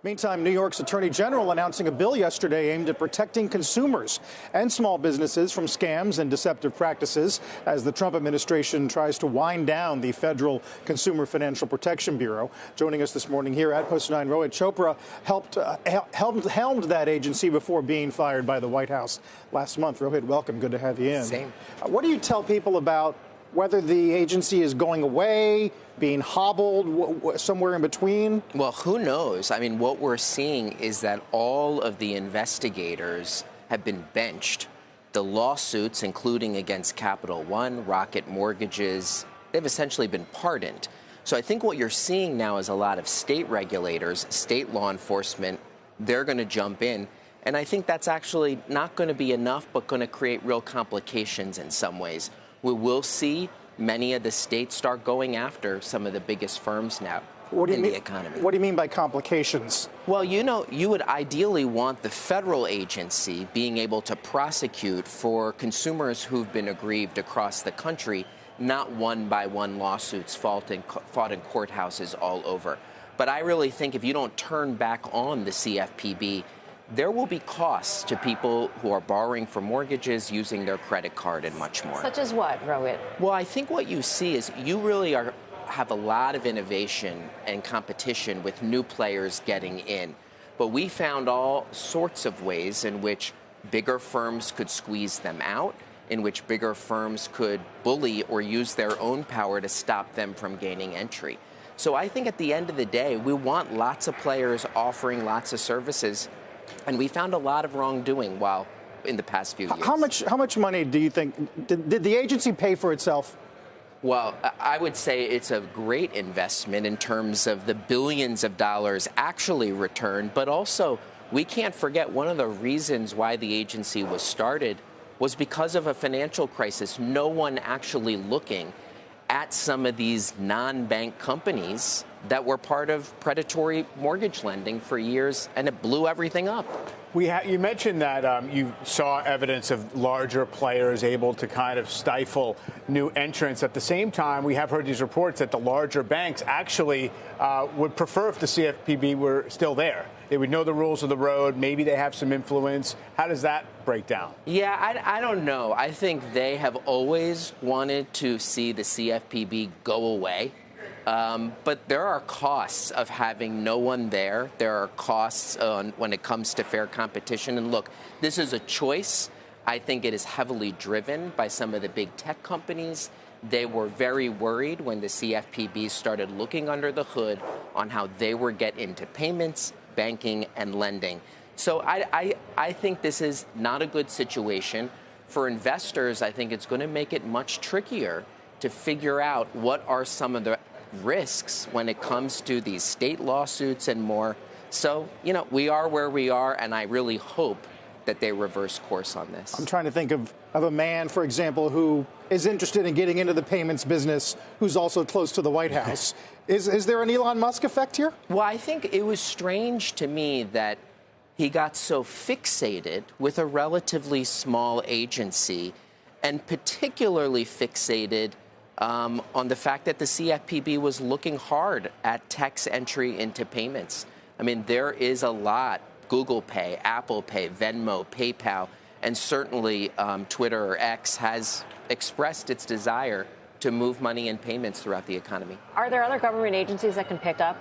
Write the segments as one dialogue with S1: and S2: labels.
S1: Meantime, New York's Attorney General announcing a bill yesterday aimed at protecting consumers and small businesses from scams and deceptive practices as the Trump administration tries to wind down the Federal Consumer Financial Protection Bureau. Joining us this morning here at Post 9, Rohit Chopra helmed that agency before being fired by the White House last month. Rohit, welcome. Good to have you in.
S2: Same.
S1: What do you tell people about whether the agency is going away, being hobbled, somewhere in between?
S2: Well, who knows? I mean, what we're seeing is that all of the investigators have been benched. The lawsuits, including against Capital One, Rocket Mortgages, they've essentially been pardoned. So I think what you're seeing now is a lot of state regulators, state law enforcement, they're going to jump in. And I think that's actually not going to be enough, but going to create real complications in some ways. We will see many of the states start going after some of the biggest firms now in the economy.
S1: What do you mean by complications?
S2: Well, you know, you would ideally want the federal agency being able to prosecute for consumers who've been aggrieved across the country, not one-by-one lawsuits fought in courthouses all over. But I really think if you don't turn back on the CFPB, there will be costs to people who are borrowing for mortgages, using their credit card, and much more.
S3: Such as what, Rohit?
S2: Well, I think what you see is you really have a lot of innovation and competition with new players getting in. But we found all sorts of ways in which bigger firms could squeeze them out, in which bigger firms could bully or use their own power to stop them from gaining entry. So I think at the end of the day, we want lots of players offering lots of services. And we found a lot of wrongdoing in the past few years.
S1: How much money do you think did the agency pay for itself?
S2: Well, I would say it's a great investment in terms of the billions of dollars actually returned. But also, we can't forget one of the reasons why the agency was started was because of a financial crisis. No one actually looking at some of these non-bank companies that were part of predatory mortgage lending for years, and it blew everything up.
S4: You mentioned that you saw evidence of larger players able to kind of stifle new entrants. At the same time, we have heard these reports that the larger banks actually would prefer if the CFPB were still there. They would know the rules of the road. Maybe they have some influence. How does that break down?
S2: Yeah, I don't know. I think they have always wanted to see the CFPB go away. But there are costs of having no one there. There are costs when it comes to fair competition. And look, this is a choice. I think it is heavily driven by some of the big tech companies. They were very worried when the CFPB started looking under the hood on how they were getting into payments, banking, and lending. So I think this is not a good situation. For investors, I think it's going to make it much trickier to figure out what are some of the risks when it comes to these state lawsuits and more. So, you know, we are where we are, and I really hope that they reverse course on this.
S1: I'm trying to think of a man, for example, who is interested in getting into the payments business, who's also close to the White House. Is there an Elon Musk effect here?
S2: Well, I think it was strange to me that he got so fixated with a relatively small agency, and particularly fixated on the fact that the CFPB was looking hard at tech's entry into payments. I mean, there is a lot. Google Pay, Apple Pay, Venmo, PayPal, and certainly Twitter or X has expressed its desire to move money and payments throughout the economy.
S3: Are there other government agencies that can pick up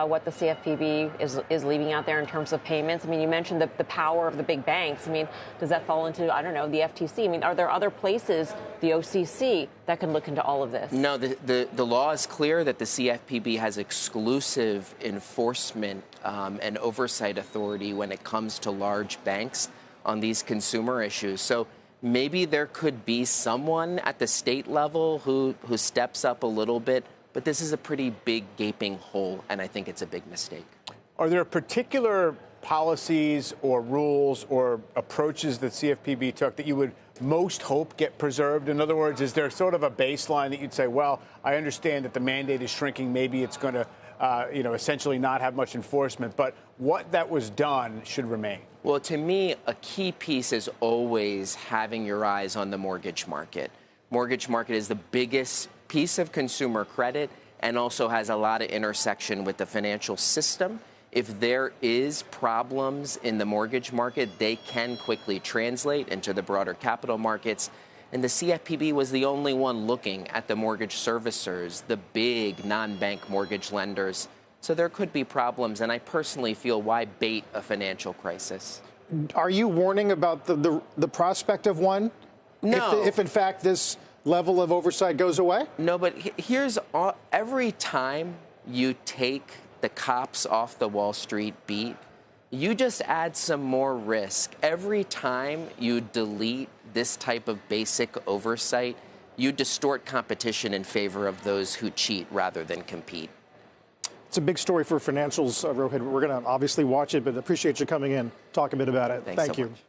S3: what the CFPB is leaving out there in terms of payments? I mean, you mentioned the power of the big banks. I mean, does that fall into, I don't know, the FTC? I mean, are there other places, the OCC, that can look into all of this?
S2: No, the law is clear that the CFPB has exclusive enforcement and oversight authority when it comes to large banks on these consumer issues. So maybe there could be someone at the state level who steps up a little bit, but this is a pretty big gaping hole, and I think it's a big mistake.
S4: Are there particular policies or rules or approaches that CFPB took that you would most hope get preserved? In other words, is there sort of a baseline that you'd say, well, I understand that the mandate is shrinking, maybe it's going to essentially not have much enforcement, but what that was done should remain?
S2: Well, to me, a key piece is always having your eyes on the mortgage market. Mortgage market is the biggest piece of consumer credit and also has a lot of intersection with the financial system. If there is problems in the mortgage market, they can quickly translate into the broader capital markets. And the CFPB was the only one looking at the mortgage servicers, the big non-bank mortgage lenders. So there could be problems, and I personally feel, why bait a financial crisis?
S1: Are you warning about the prospect of one?
S2: No.
S1: If in fact this level of oversight goes away?
S2: No, but every time you take the cops off the Wall Street beat, you just add some more risk. Every time you delete this type of basic oversight, you distort competition in favor of those who cheat rather than compete.
S1: It's a big story for financials, Rohit. We're going to obviously watch it, but appreciate you coming in, talk a bit about it.
S2: Thanks
S1: Thank
S2: so
S1: you.
S2: much.